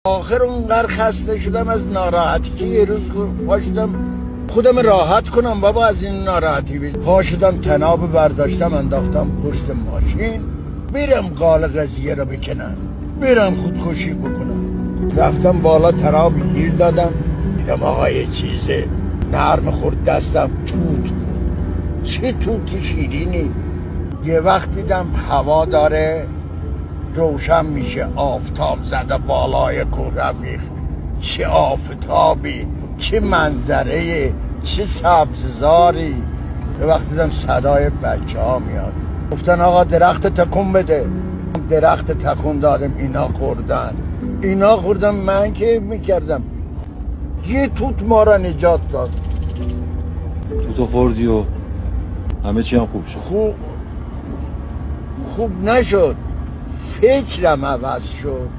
آخر اونقدر خسته شدم از ناراحتی که یه روز پا شدم خودم راحت کنم بابا از این ناراحتی. پا شدم تناب برداشتم انداختم پشت ماشین بیرم قال قضیه رو بکنم، بیرم خودکشی بکنم. رفتم بالا تناب گیر دادم، دیدم آقا یه چیزه نرم خورد دستم، توت. چه توتی شیرینی. یه وقت دیدم هوا داره روشن میشه، آفتاب زده بالای کوه رفیق. چه آفتابی، چه منظره، چه سبززاری. یه وقت دیدم صدای بچه ها میاد، گفتن آقا درخت تکون بده. درخت تکون دادم، اینا خوردن. من که میکردم یه توت ما را نجات داد. توتو خوردی و همه چی هم خوب شد؟ خوب نشد، فکرم عوض شد.